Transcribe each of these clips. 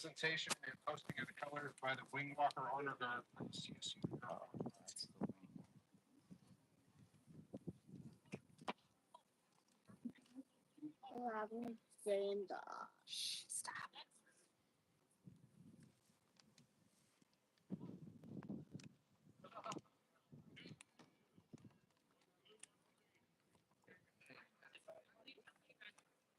Presentation and posting of the colors by the Wing Walker Honor Guard for the CSU. Stop.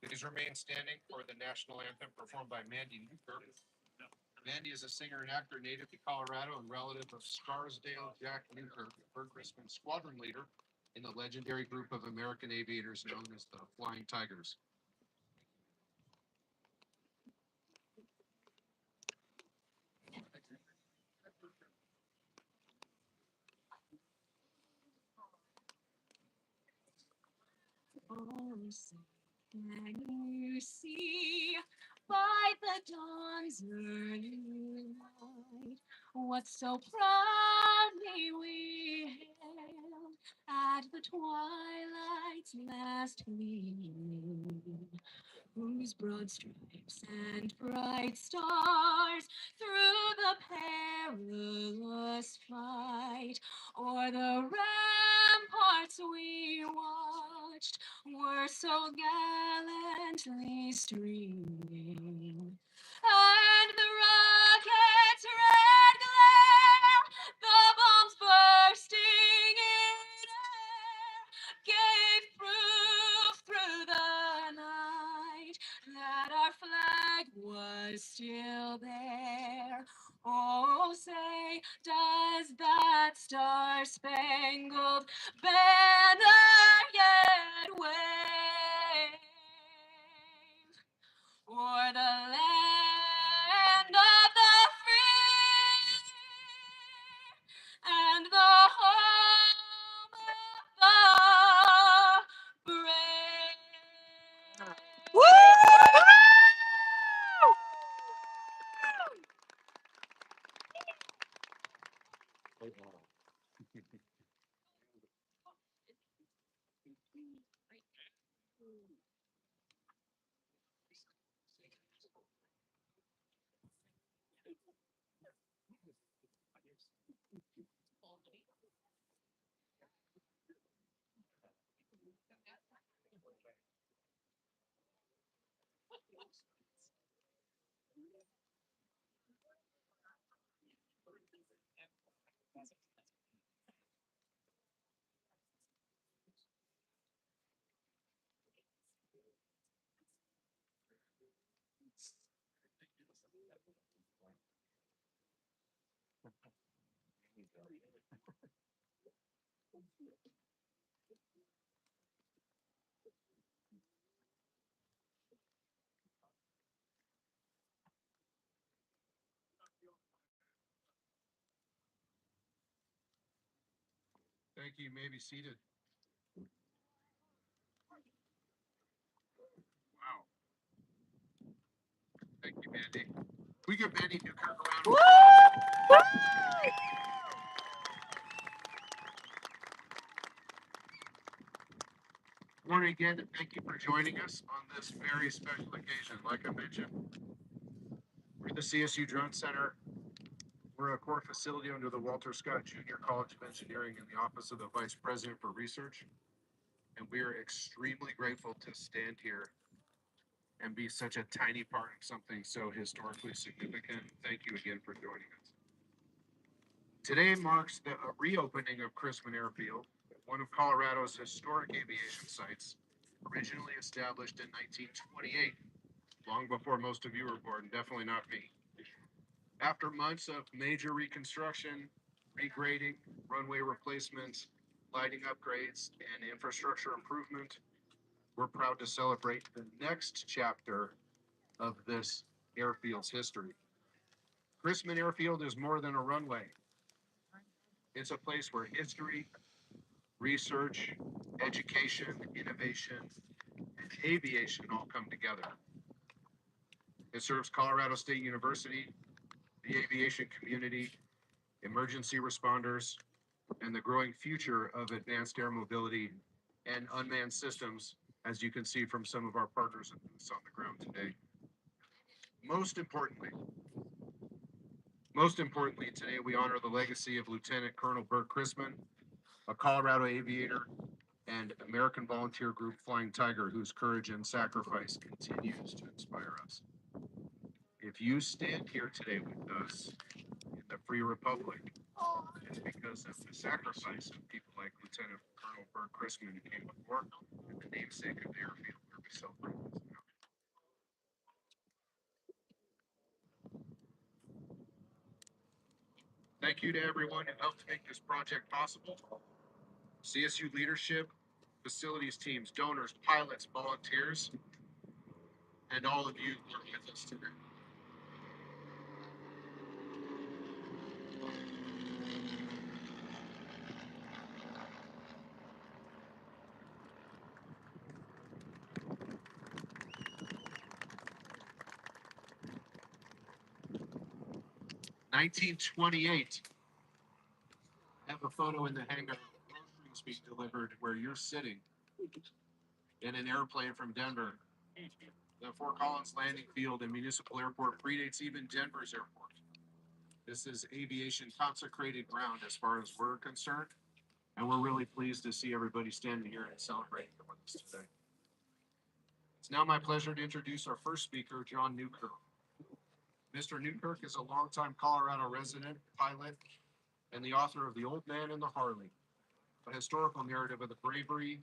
Please remain standing for the national anthem performed by Mandy Newkirk. Mandy is a singer and actor native to Colorado and relative of Scarsdale Jack Newkirk, Burt Crispin's squadron leader in the legendary group of American aviators known as the Flying Tigers. Oh, say, can you see by the dawn's early light what so proudly we hailed at the twilight's last gleaming, whose broad stripes and bright stars through the perilous fight o'er the ramparts we watched were so gallantly streaming, and the rocket's red glare, the bombs bursting in air, gave proof through the night that our flag was still there. Oh, say, does that star-spangled banner yet wave o'er the land of the free and the home of the brave? Woo! Thank you. You may be seated. Wow. Thank you, Mandy. We give Mandy Newkirk a round of applause. Morning again, and thank you for joining us on this very special occasion. Like I mentioned, we're the CSU Drone Center. We're a core facility under the Walter Scott Junior College of Engineering in the Office of the Vice President for Research. And we are extremely grateful to stand here and be such a tiny part of something so historically significant. Thank you again for joining us. Today marks the reopening of Crispin Airfield, one of Colorado's historic aviation sites, originally established in 1928, long before most of you were born, definitely not me. After months of major reconstruction, regrading, runway replacements, lighting upgrades, and infrastructure improvement, we're proud to celebrate the next chapter of this airfield's history. Crispin Airfield is more than a runway. It's a place where history, research, education, innovation, and aviation all come together. It serves Colorado State University, the aviation community, emergency responders, and the growing future of advanced air mobility and unmanned systems, as you can see from some of our partners and booths on the ground today. most importantly, most importantly, today we honor the legacy of Lieutenant Colonel Burt Chrisman, a Colorado aviator and American volunteer group Flying Tiger, whose courage and sacrifice continues to inspire us. If you stand here today with us in the free republic, it's because of the sacrifice of people like Lieutenant Colonel Burt Chrisman who came before, and the namesake of the airfield where we celebrate this now. Thank you to everyone who helped make this project possible. CSU leadership, facilities teams, donors, pilots, volunteers, and all of you who are with us today. (1928). I have a photo in the hangar of groceries being delivered where you're sitting in an airplane from Denver. The Fort Collins landing field and municipal airport predates even Denver's airport. This is aviation consecrated ground as far as we're concerned, and we're really pleased to see everybody standing here and celebrating with us today. It's now my pleasure to introduce our first speaker, John Newkirk. Mr. Newkirk is a longtime Colorado resident, pilot, and the author of The Old Man and the Harley, a historical narrative of the bravery,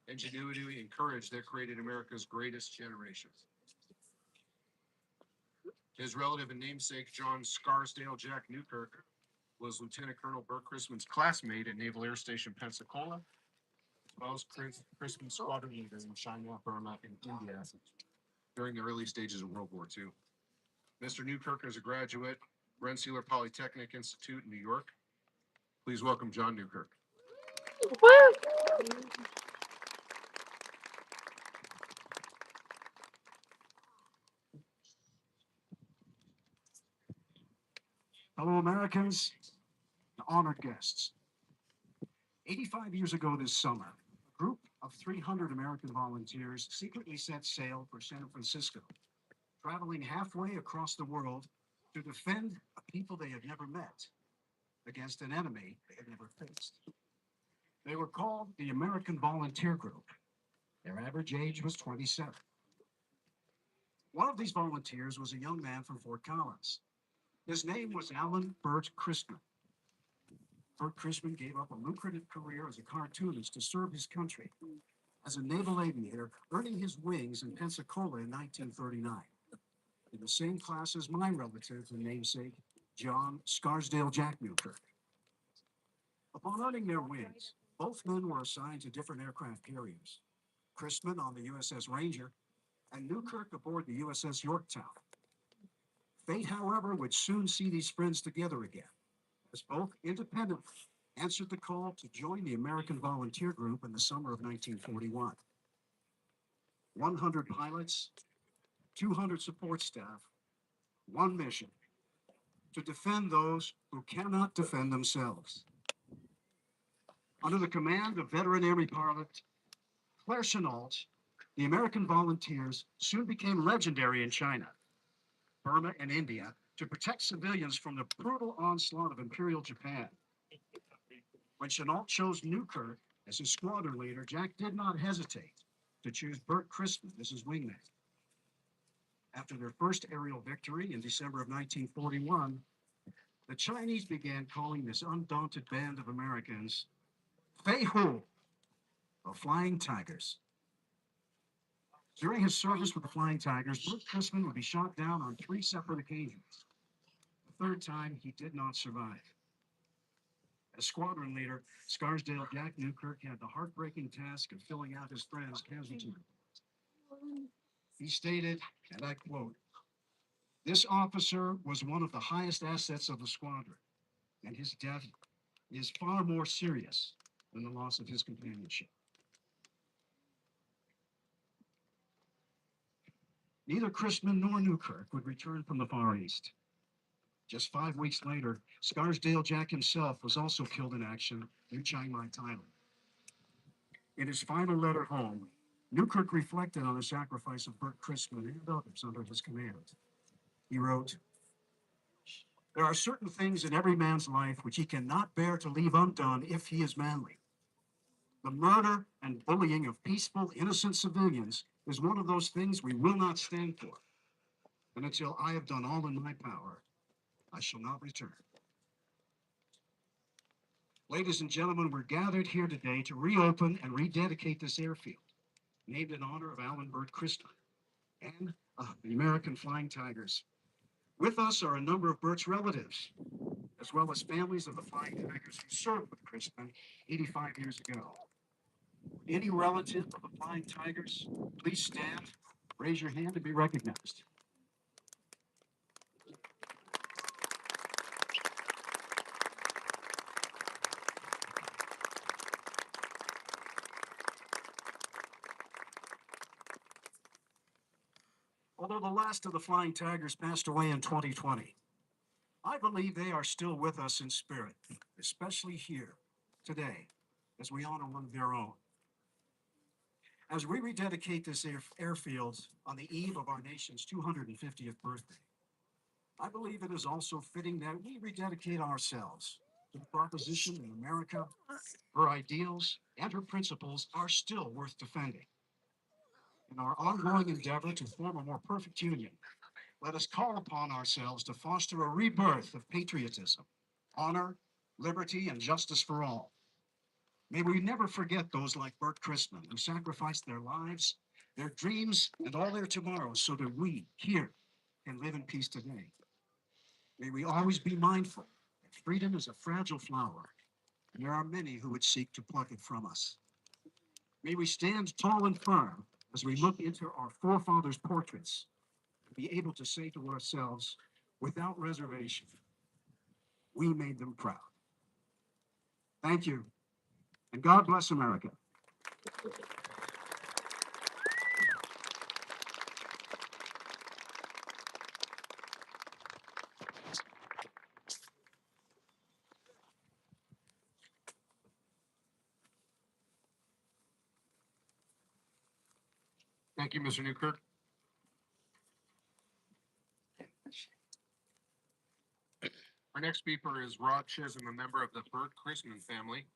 ingenuity, and courage that created America's greatest generations. His relative and namesake, John Scarsdale Jack Newkirk, was Lieutenant Colonel Burt Chrisman's classmate at Naval Air Station Pensacola, as well as Chrisman's squadron leader in China, Burma, and India during the early stages of World War II. Mr. Newkirk is a graduate, Rensselaer Polytechnic Institute in New York. Please welcome John Newkirk. Fellow Americans, and honored guests. 85 years ago this summer, a group of 300 American volunteers secretly set sail for San Francisco, traveling halfway across the world to defend a people they had never met against an enemy they had never faced. They were called the American Volunteer Group. Their average age was 27. One of these volunteers was a young man from Fort Collins. His name was Alan Burt Chrisman. Burt Chrisman gave up a lucrative career as a cartoonist to serve his country as a naval aviator, earning his wings in Pensacola in 1939, in the same class as my relative and namesake, John Scarsdale Jack Newkirk. Upon earning their wings, both men were assigned to different aircraft carriers. Chrisman on the USS Ranger and Newkirk aboard the USS Yorktown. Fate, however, would soon see these friends together again, as both independently answered the call to join the American Volunteer Group in the summer of 1941. 100 pilots, 200 support staff, one mission: to defend those who cannot defend themselves. Under the command of veteran Army pilot Claire Chenault, the American volunteers soon became legendary in China, Burma, and India to protect civilians from the brutal onslaught of Imperial Japan. When Chenault chose Newkirk as his squadron leader, Jack did not hesitate to choose Burt Chrisman as his wingman. After their first aerial victory in December of 1941, the Chinese began calling this undaunted band of Americans Fei Hu, or Flying Tigers. During his service with the Flying Tigers, Burt Chrisman would be shot down on 3 separate occasions. The third time, he did not survive. As squadron leader, Scarsdale Jack Newkirk had the heartbreaking task of filling out his friend's casualty report. He stated, and I quote, "This officer was one of the highest assets of the squadron, and his death is far more serious than the loss of his companionship." Neither Chrisman nor Newkirk would return from the Far East. Just 5 weeks later, Scarsdale Jack himself was also killed in action in Chiang Mai, Thailand. In his final letter home, Newkirk reflected on the sacrifice of Burt Chrisman and others under his command. He wrote, "There are certain things in every man's life which he cannot bear to leave undone if he is manly. The murder and bullying of peaceful, innocent civilians is one of those things we will not stand for. And until I have done all in my power, I shall not return." Ladies and gentlemen, we're gathered here today to reopen and rededicate this airfield, named in honor of Alan Burt Christman and the American Flying Tigers. With us are a number of Burt's relatives, as well as families of the Flying Tigers who served with Christman 85 years ago. Any relative of the Flying Tigers, please stand, raise your hand, and be recognized. Although the last of the Flying Tigers passed away in 2020, I believe they are still with us in spirit, especially here today, as we honor one of their own. As we rededicate this airfield on the eve of our nation's 250th birthday, I believe it is also fitting that we rededicate ourselves to the proposition that America, her ideals, and her principles are still worth defending. In our ongoing endeavor to form a more perfect union, let us call upon ourselves to foster a rebirth of patriotism, honor, liberty, and justice for all. May we never forget those like Burt Christman who sacrificed their lives, their dreams, and all their tomorrows so that we, here, can live in peace today. May we always be mindful that freedom is a fragile flower, and there are many who would seek to pluck it from us. May we stand tall and firm as we look into our forefathers' portraits and be able to say to ourselves, without reservation, we made them proud. Thank you, and God bless America. Thank you, Mr. Newkirk. Our next speaker is Rod Chisholm, a member of the Burt Christman family.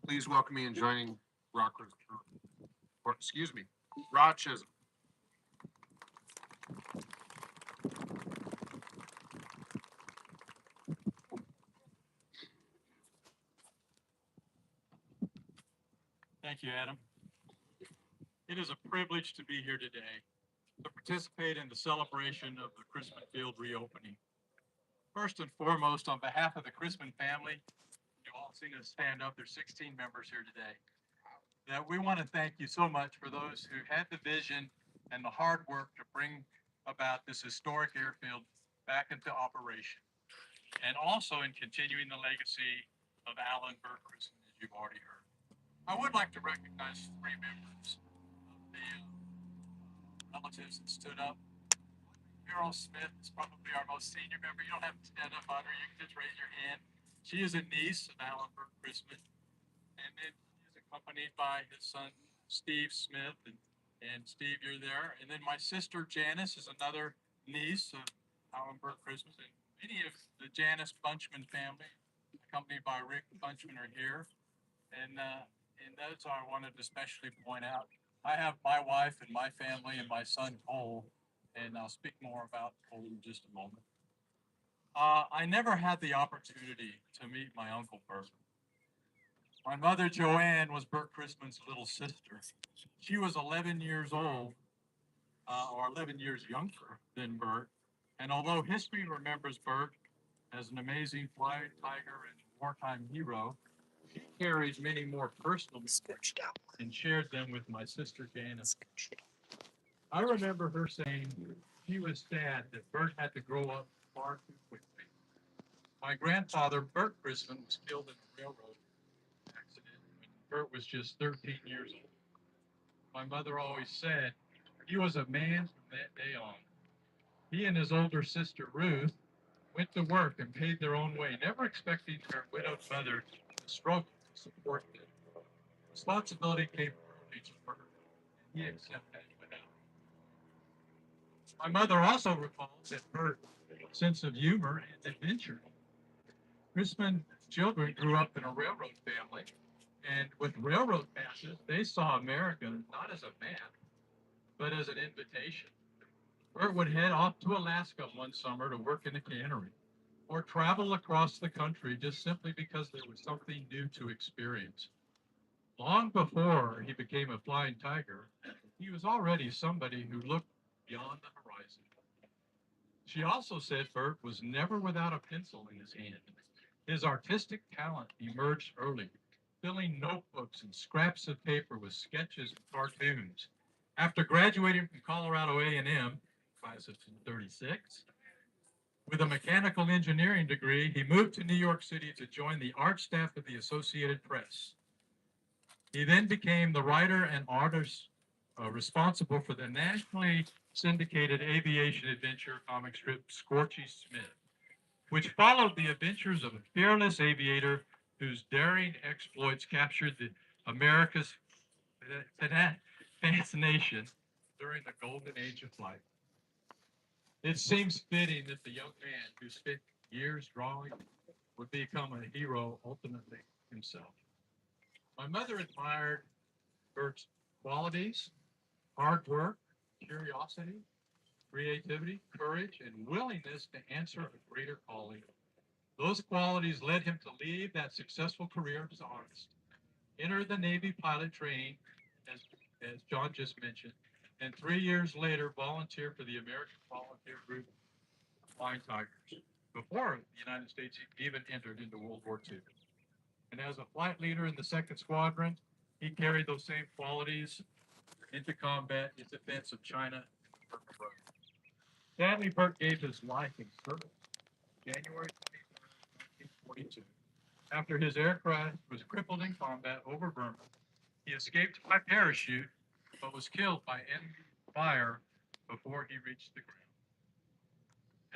Please welcome me in joining Rod Chisholm. Thank you, Adam. It is a privilege to be here today to participate in the celebration of the Christman Field reopening. First and foremost, on behalf of the Christman family, you all seen us stand up, there's 16 members here today, that we want to thank you so much for those who had the vision and the hard work to bring about this historic airfield back into operation, and also in continuing the legacy of Alan Burt Christman, as you've already heard. I would like to recognize three members of the relatives that stood up. Carol Smith is probably our most senior member. You don't have to stand up on her, you can just raise your hand. She is a niece of Alan Burt Christman, and then he is accompanied by his son, Steve Smith, and Steve, you're there. And then my sister Janice is another niece of Alan Burt Christman, and many of the Janice Bunchman family, accompanied by Rick Bunchman, are here. And that's what I wanted to especially point out. I have my wife and my family and my son Cole, and I'll speak more about Cole in just a moment. I never had the opportunity to meet my Uncle Burt. My mother Joanne was Burt Christman's little sister. She was 11 years old, or 11 years younger than Burt. And although history remembers Burt as an amazing flying tiger and wartime hero, she carries many more personal memories and shared them with my sister Janice. I remember her saying she was sad that Burt had to grow up far too quickly. My grandfather, Burt Christman, was killed in a railroad accident when Burt was just 13 years old. My mother always said he was a man from that day on. He and his older sister Ruth went to work and paid their own way, never expecting their widowed mother to struggle to support them. Responsibility came early to her, and he accepted it without. My mother also recalls that her sense of humor and adventure. Crispin's children grew up in a railroad family, and with railroad passes, they saw America not as a map, but as an invitation. Bert would head off to Alaska one summer to work in a cannery, or travel across the country just simply because there was something new to experience. Long before he became a flying tiger, he was already somebody who looked beyond the horizon. She also said Bert was never without a pencil in his hand. His artistic talent emerged early, filling notebooks and scraps of paper with sketches and cartoons. After graduating from Colorado A&M, class of 36, with a mechanical engineering degree, he moved to New York City to join the art staff of the Associated Press. He then became the writer and artist responsible for the nationally syndicated aviation adventure comic strip Scorchy Smith, which followed the adventures of a fearless aviator whose daring exploits captured the America's fascination during the golden age of flight. It seems fitting that the young man who spent years drawing would become a hero ultimately himself. My mother admired Bert's qualities: hard work, curiosity, creativity, courage, and willingness to answer a greater calling. Those qualities led him to leave that successful career as an artist, enter the Navy pilot training, as John just mentioned, and 3 years later volunteer for the American Volunteer Group Flying Tigers, before the United States even entered into World War II. And as a flight leader in the Second Squadron, he carried those same qualities into combat in defense of China. Sadly, Bert gave his life in service January 23, 1942. After his aircraft was crippled in combat over Burma, he escaped by parachute, but was killed by enemy fire before he reached the ground.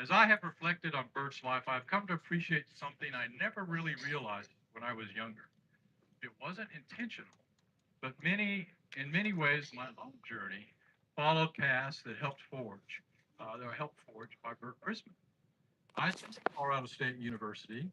As I have reflected on Bert's life, I've come to appreciate something I never really realized when I was younger. It wasn't intentional, but in many ways, my own journey followed paths that were helped forge by Bert Crispin. I attended Colorado State University,